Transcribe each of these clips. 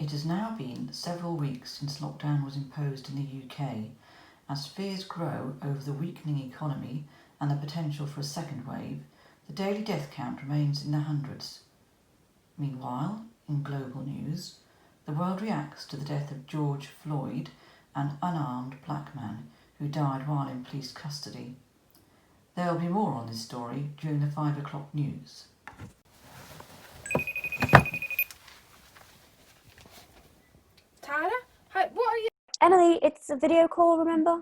It has now been several weeks since lockdown was imposed in the UK. As fears grow over the weakening economy and the potential for a second wave, the daily death count remains in the hundreds. Meanwhile, in global news, the world reacts to the death of George Floyd, an unarmed black man who died while in police custody. There will be more on this story during the 5 o'clock news. Tara? Hi, what are you... Emily, it's a video call, remember?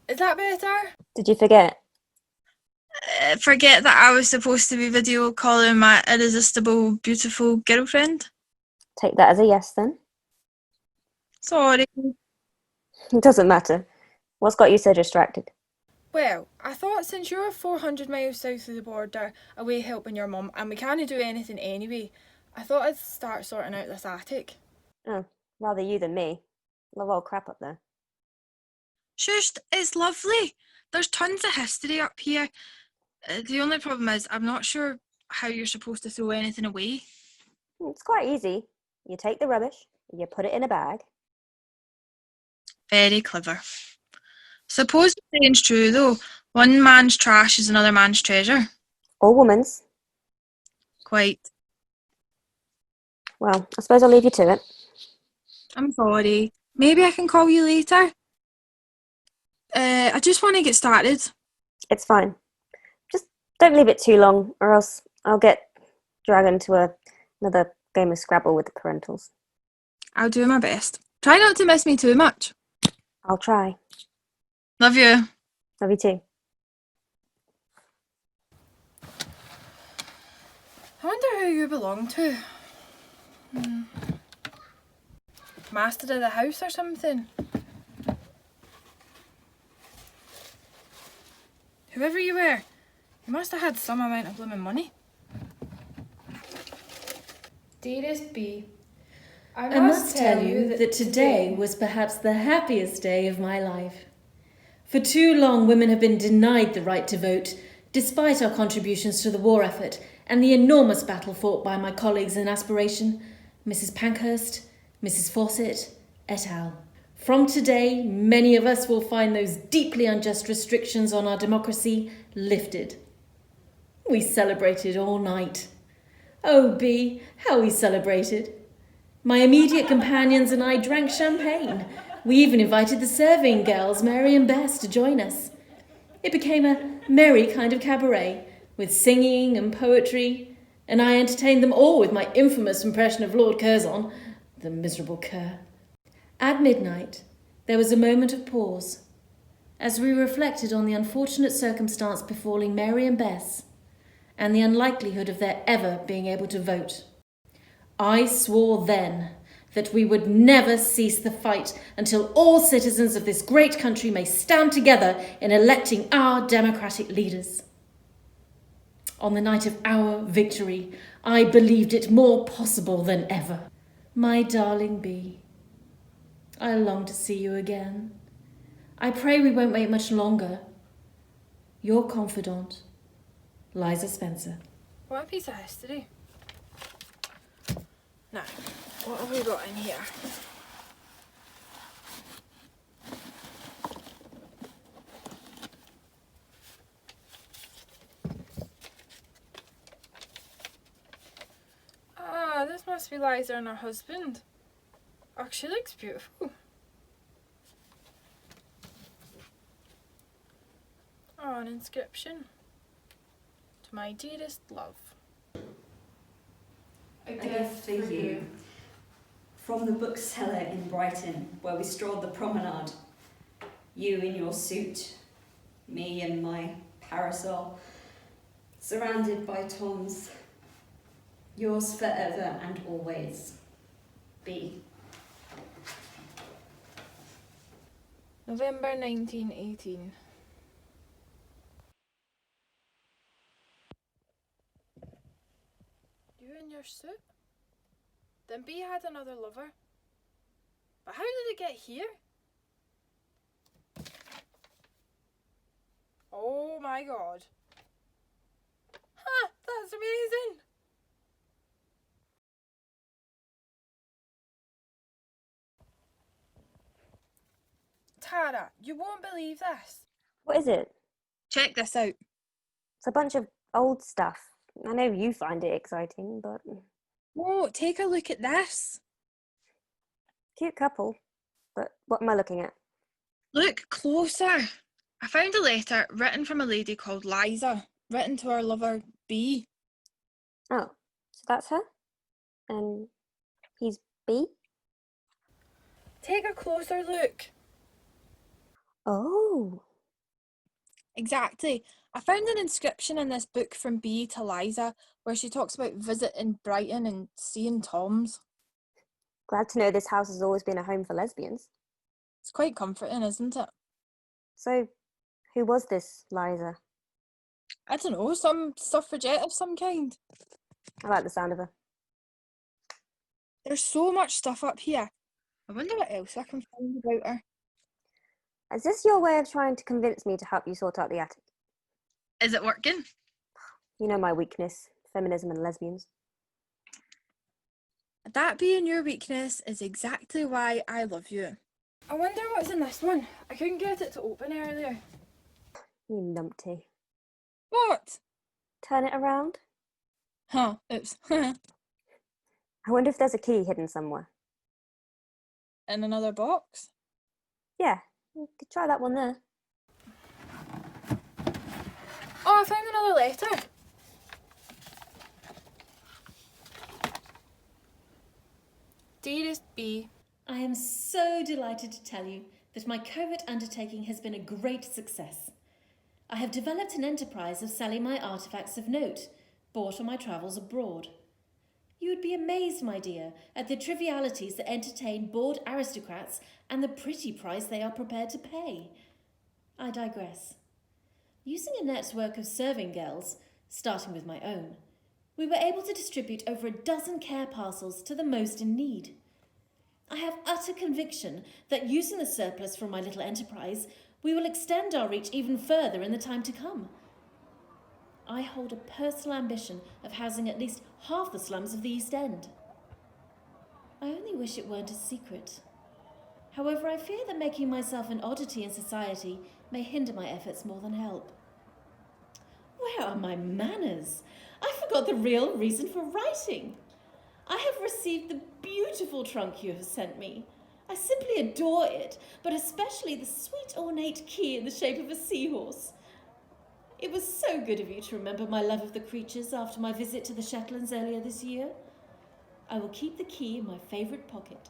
Is that better? Did you forget? Forget that I was supposed to be video calling my irresistible, beautiful girlfriend. Take that as a yes then. Sorry. It doesn't matter. What's got you so distracted? Well, I thought since you're 400 miles south of the border, away helping your mum, and we can't do anything anyway, I thought I'd start sorting out this attic. Oh, rather you than me. Love all crap up there. Shush, it's lovely. There's tons of history up here. The only problem is I'm not sure how you're supposed to throw anything away. It's quite easy. You take the rubbish, you put it in a bag. Very clever. Suppose the saying's true though. One man's trash is another man's treasure. Or woman's. Quite. Well, I suppose I'll leave you to it. I'm sorry. Maybe I can call you later. I just want to get started. It's fine. Just don't leave it too long, or else I'll get dragged into another game of Scrabble with the parentals. I'll do my best. Try not to miss me too much. I'll try. Love you. Love you too. I wonder who you belong to. Master of the house or something. Whoever you were, you must have had some amount of blooming money. Dearest B, I must tell you that today was perhaps the happiest day of my life. For too long, women have been denied the right to vote, despite our contributions to the war effort and the enormous battle fought by my colleagues in Aspiration, Mrs. Pankhurst, Mrs. Fawcett, et al. From today, many of us will find those deeply unjust restrictions on our democracy lifted. We celebrated all night. Oh, B, how we celebrated. My immediate companions and I drank champagne. We even invited the serving girls, Mary and Bess, to join us. It became a merry kind of cabaret, with singing and poetry, and I entertained them all with my infamous impression of Lord Curzon, the miserable cur. At midnight, there was a moment of pause, as we reflected on the unfortunate circumstance befalling Mary and Bess, and the unlikelihood of their ever being able to vote. I swore then that we would never cease the fight until all citizens of this great country may stand together in electing our democratic leaders. On the night of our victory, I believed it more possible than ever. My darling B, I long to see you again. I pray we won't wait much longer. Your confidant, Liza Spencer. What a piece of history. Now, what have we got in here? Ah, this must be Liza and her husband. Oh, she looks beautiful. Oh, an inscription. To my dearest love. A gift for you. From the bookseller in Brighton, where we strolled the promenade. You in your suit, me in my parasol, surrounded by Toms. Yours forever and always, B. November 1918. You in your suit? Then B had another lover. But how did it get here? Oh my god. Ha! That's amazing! Sarah, you won't believe this. What is it? Check this out. It's a bunch of old stuff. I know you find it exciting, but Oh, take a look at this. cute couple. But what am I looking at? Look closer. I found a letter written from a lady called Liza, written to her lover, B. Oh, so that's her? And he's B? Take a closer look. Oh. Exactly. I found an inscription in this book from B to Liza where she talks about visiting Brighton and seeing Toms. Glad to know this house has always been a home for lesbians. It's quite comforting, isn't it? So, who was this Liza? I don't know, some suffragette of some kind. I like the sound of her. There's so much stuff up here. I wonder what else I can find about her. Is this your way of trying to convince me to help you sort out the attic? Is it working? You know my weakness, feminism and lesbians. That being your weakness is exactly why I love you. I wonder what's in this one. I couldn't get it to open earlier. You numpty. What? Turn it around. Huh, oops. I wonder if there's a key hidden somewhere. In another box? Yeah, you could try that one there. Oh, I found another letter. Dearest B, I am so delighted to tell you that my covert undertaking has been a great success. I have developed an enterprise of selling my artefacts of note, bought on my travels abroad. You would be amazed, my dear, at the trivialities that entertain bored aristocrats and the pretty price they are prepared to pay. I digress. Using a network of serving girls, starting with my own, we were able to distribute over a dozen care parcels to the most in need. I have utter conviction that using the surplus from my little enterprise, we will extend our reach even further in the time to come. I hold a personal ambition of housing at least half the slums of the East End. I only wish it weren't a secret. However, I fear that making myself an oddity in society may hinder my efforts more than help. Where are my manners? I forgot the real reason for writing. I have received the beautiful trunk you have sent me. I simply adore it, but especially the sweet ornate key in the shape of a seahorse. It was so good of you to remember my love of the creatures after my visit to the Shetlands earlier this year. I will keep the key in my favourite pocket,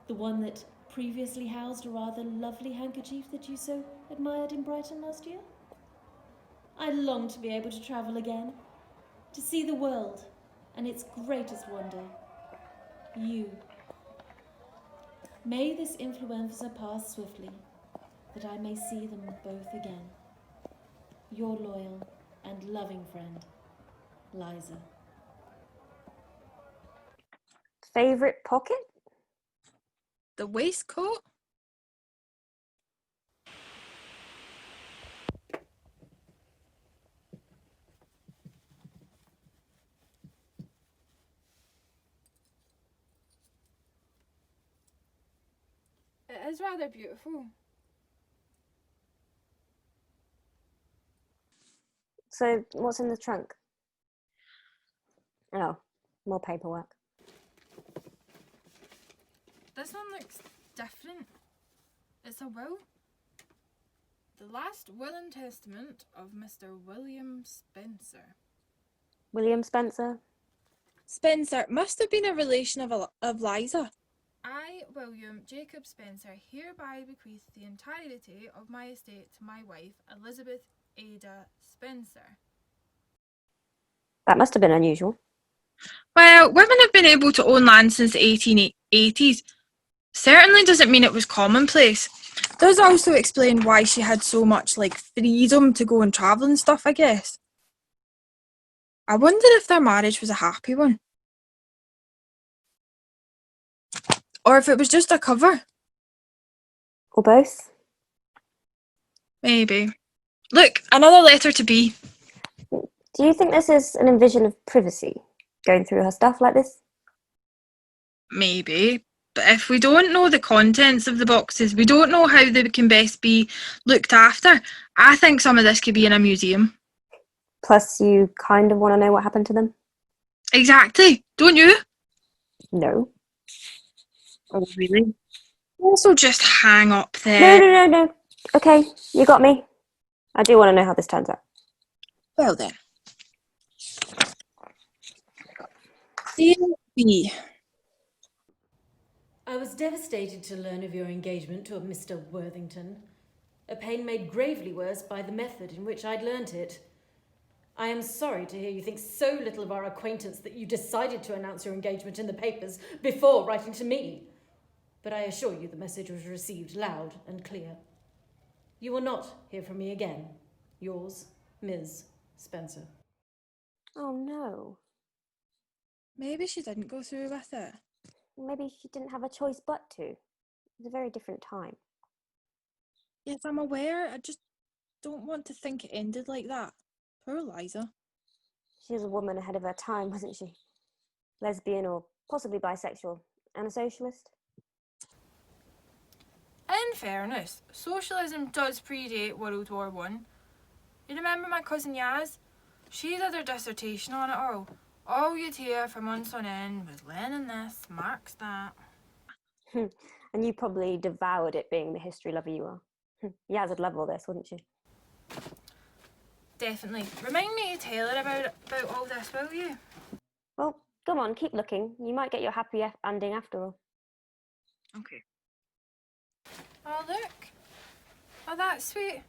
the one that previously housed a rather lovely handkerchief that you so admired in Brighton last year. I long to be able to travel again, to see the world and its greatest wonder, you. May this influenza pass swiftly, that I may see them both again. Your loyal and loving friend, Liza. Favourite pocket? The waistcoat? it is rather beautiful. So, what's in the trunk? Oh, more paperwork. This one looks different. It's a will. The last will and testament of Mr. William Spencer. William Spencer? Spencer must have been a relation of Liza. I, William Jacob Spencer, hereby bequeath the entirety of my estate to my wife, Elizabeth Ada Spencer. That must have been unusual. Well, women have been able to own land since the 1880s. Certainly doesn't mean it was commonplace. Does also explain why she had so much freedom to go and travel and stuff, I guess. I wonder if their marriage was a happy one. Or if it was just a cover. Or both? Maybe. Look, another letter to B. Do you think this is an invasion of privacy, going through her stuff like this? Maybe. But if we don't know the contents of the boxes, we don't know how they can best be looked after. I think some of this could be in a museum. Plus, you kind of want to know what happened to them? Exactly, don't you? No. Oh, really? Also, just hang up No, there. no, no, no. Okay, you got me. I do want to know how this turns out. Well then. Dear B. I was devastated to learn of your engagement to a Mr. Worthington, a pain made gravely worse by the method in which I'd learnt it. I am sorry to hear you think so little of our acquaintance that you decided to announce your engagement in the papers before writing to me. But I assure you the message was received loud and clear. You will not hear from me again. Yours, Ms. Spencer. Oh no. Maybe she didn't go through with it. Maybe she didn't have a choice but to. It was a very different time. Yes, I'm aware. I just don't want to think it ended like that. Poor Liza. She was a woman ahead of her time, wasn't she? Lesbian or possibly bisexual. And a socialist. In fairness, socialism does predate World War One. You remember my cousin Yaz? She did her dissertation on it all. All you'd hear for months on end was Lenin this, Marx that. And you probably devoured it, being the history lover you are. Yaz would love all this, wouldn't she? Definitely. Remind me to tell her about all this, will you? Well, come on, keep looking. You might get your happy ending after all. Okay. Oh, look. Oh, that's sweet.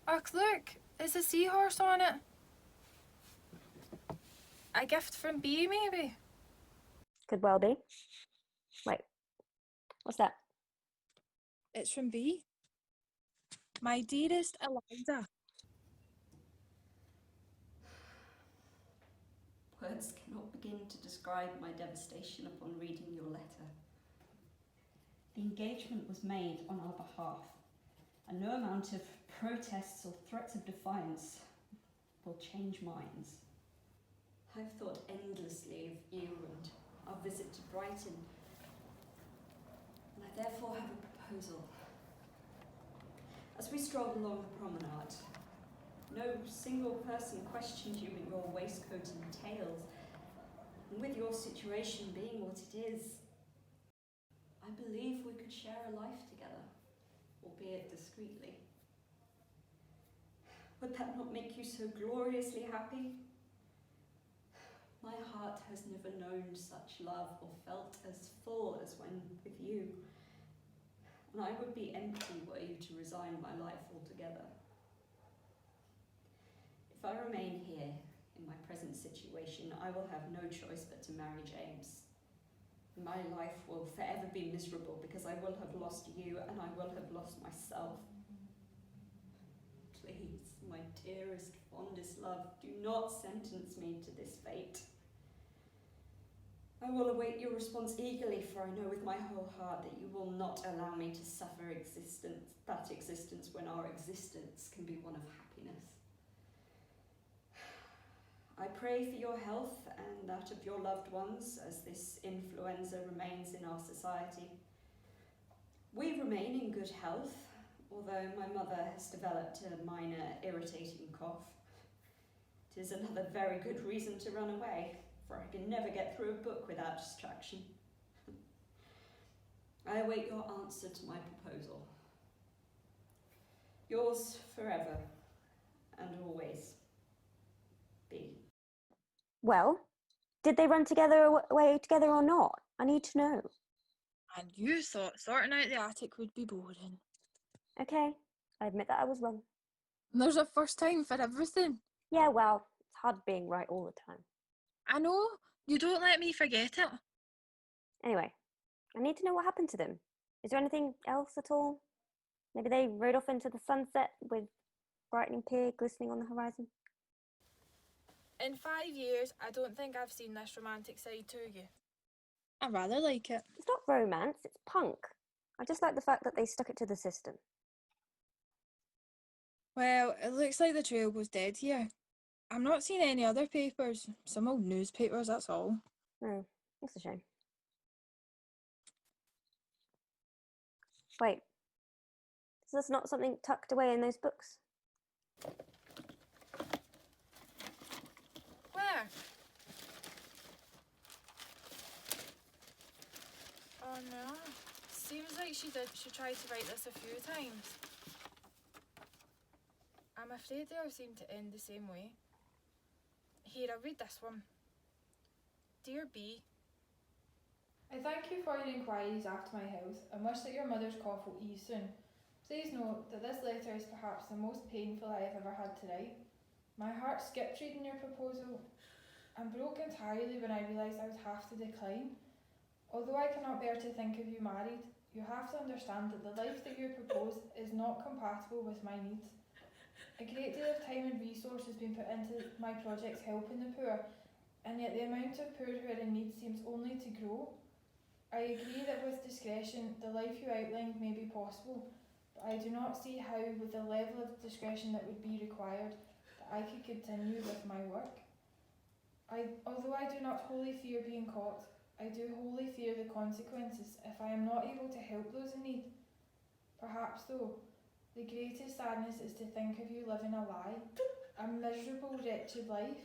Oh, look. It's a seahorse on it. A gift from B, maybe? Could well be. Wait, what's that? It's from B. My dearest Eliza. Words cannot begin to describe my devastation upon reading your letter. The engagement was made on our behalf, and no amount of protests or threats of defiance will change minds. I've thought endlessly of you and our visit to Brighton, and I therefore have a proposal. As we strolled along the promenade, no single person questioned you in your waistcoat and tails, and with your situation being what it is, I believe we could share a life together, albeit discreetly. Would that not make you so gloriously happy? My heart has never known such love or felt as full as when with you, and I would be empty were you to resign my life altogether. If I remain here in my present situation, I will have no choice but to marry James. My life will forever be miserable because I will have lost you and I will have lost myself. Please, my dearest, fondest love, do not sentence me to this fate. I will await your response eagerly, for I know with my whole heart that you will not allow me to suffer that existence when our existence can be one of happiness. I pray for your health and that of your loved ones as this influenza remains in our society. We remain in good health, although my mother has developed a minor irritating cough. It is another very good reason to run away, for I can never get through a book without distraction. I await your answer to my proposal. Yours forever and always, B. Well, did they run away together or not? I need to know. And you thought sorting out the attic would be boring. Okay, I admit that I was wrong. There's a first time for everything. Yeah, well, it's hard being right all the time. I know. You don't let me forget it. Anyway, I need to know what happened to them. Is there anything else at all? Maybe they rode off into the sunset with brightening pier glistening on the horizon? In 5 years, I don't think I've seen this romantic side to you. I rather like it. It's not romance, it's punk. I just like the fact that they stuck it to the system. Well, it looks like the trail was dead here. I'm not seeing any other papers. Some old newspapers, that's all. Oh, that's a shame. Wait, is this not something tucked away in those books? Where? Oh no. Seems like she tried to write this a few times. I'm afraid they all seem to end the same way. Here, I'll read this one. Dear B, I thank you for your inquiries after my health and wish that your mother's cough will ease soon. Please note that this letter is perhaps the most painful I have ever had to write. My heart skipped reading your proposal and broke entirely when I realised I would have to decline. Although I cannot bear to think of you married, you have to understand that the life that you propose is not compatible with my needs. A great deal of time and resource has been put into my projects helping the poor, and yet the amount of poor who are in need seems only to grow. I agree that with discretion, the life you outlined may be possible, but I do not see how, with the level of discretion that would be required, that I could continue with my work. Although I do not wholly fear being caught, I do wholly fear the consequences if I am not able to help those in need. Perhaps, though, the greatest sadness is to think of you living a lie, a miserable, wretched life.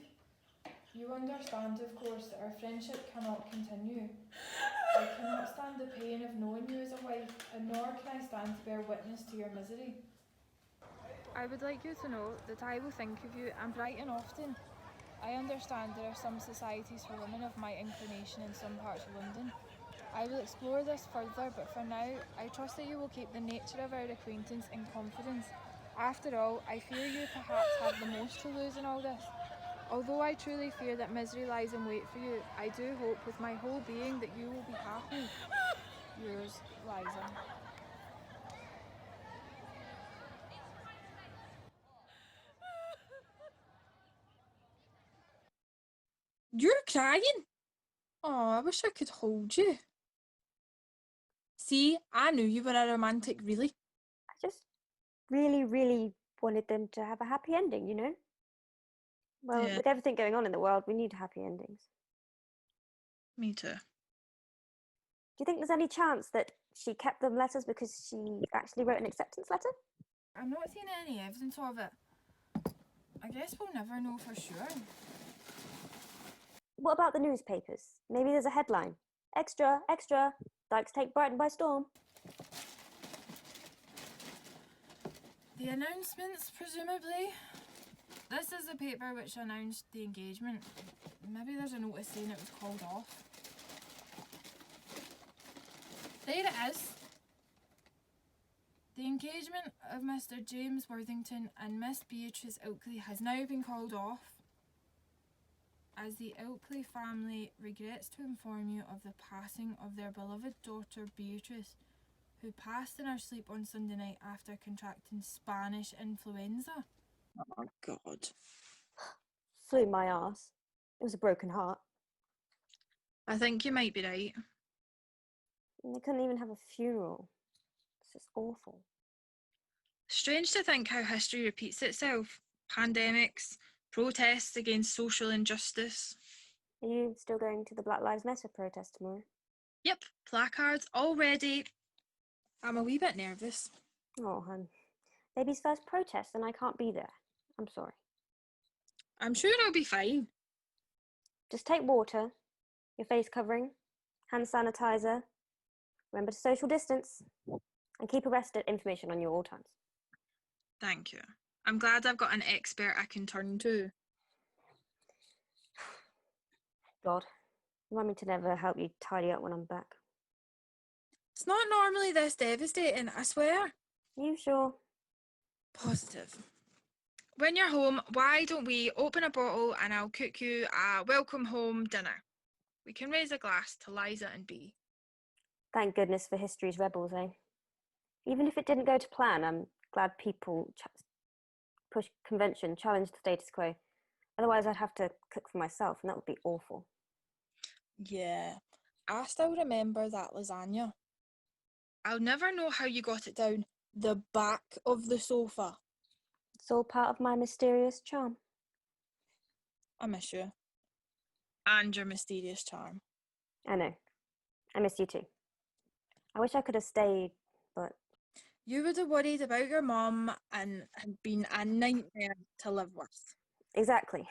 You understand, of course, that our friendship cannot continue. I cannot stand the pain of knowing you as a wife, and nor can I stand to bear witness to your misery. I would like you to know that I will think of you and brighten often. I understand there are some societies for women of my inclination in some parts of London. I will explore this further, but for now, I trust that you will keep the nature of our acquaintance in confidence. After all, I fear you perhaps have the most to lose in all this. Although I truly fear that misery lies in wait for you, I do hope with my whole being that you will be happy. Yours, Liza. You're crying? Oh, I wish I could hold you. See, I knew you were a romantic, really. I just really, really wanted them to have a happy ending, you know? Well, Yeah. with everything going on in the world, we need happy endings. Me too. Do you think there's any chance that she kept them letters because she actually wrote an acceptance letter? I'm not seeing any evidence of it. I guess we'll never know for sure. What about the newspapers? Maybe there's a headline. Extra, extra, Dykes take Brighton by storm. The announcements, presumably. This is the paper which announced the engagement. Maybe there's a notice saying it was called off. There it is. The engagement of Mr. James Worthington and Miss Beatrice Ilkley has now been called off, as the Ilkley family regrets to inform you of the passing of their beloved daughter Beatrice, who passed in her sleep on Sunday night after contracting Spanish influenza. Oh, God. Flew my arse. It was a broken heart. I think you might be right. And they couldn't even have a funeral. It's just awful. Strange to think how history repeats itself. Pandemics, protests against social injustice. Are you still going to the Black Lives Matter protest tomorrow? Yep, placards all ready. I'm a wee bit nervous. Oh, hun. Baby's first protest and I can't be there. I'm sorry. I'm sure I'll be fine. Just take water, your face covering, hand sanitizer. Remember to social distance and keep arrested information on you at all times. Thank you. I'm glad I've got an expert I can turn to. God, remind me to never help you tidy up when I'm back. It's not normally this devastating, I swear. You sure? Positive. When you're home, why don't we open a bottle and I'll cook you a welcome home dinner. We can raise a glass to Liza and B. Thank goodness for history's rebels, eh? Even if it didn't go to plan, I'm glad people push convention, challenge the status quo. Otherwise, I'd have to cook for myself, and that would be awful. Yeah, I still remember that lasagna. I'll never know how you got it down the back of the sofa. It's all part of my mysterious charm. I miss you. And your mysterious charm. I know. I miss you too. I wish I could have stayed, but You would have worried about your mum and had been a nightmare to live with. Exactly.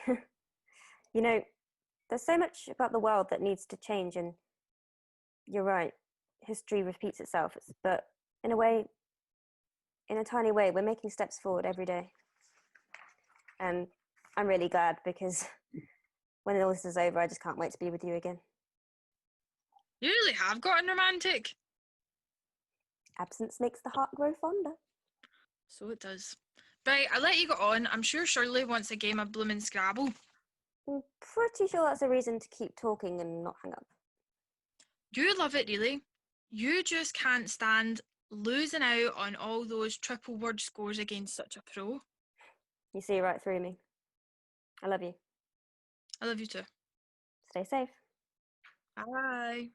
You know, there's so much about the world that needs to change, and you're right, history repeats itself. But in a way, in a tiny way, we're making steps forward every day. And I'm really glad because when all this is over, I just can't wait to be with you again. You really have gotten romantic. Absence makes the heart grow fonder. So it does. Right, I'll let you go on. I'm sure Shirley wants a game of bloomin' Scrabble. I'm pretty sure that's a reason to keep talking and not hang up. You love it, really. You just can't stand losing out on all those triple word scores against such a pro. You see right through me. I love you. I love you too. Stay safe. Bye.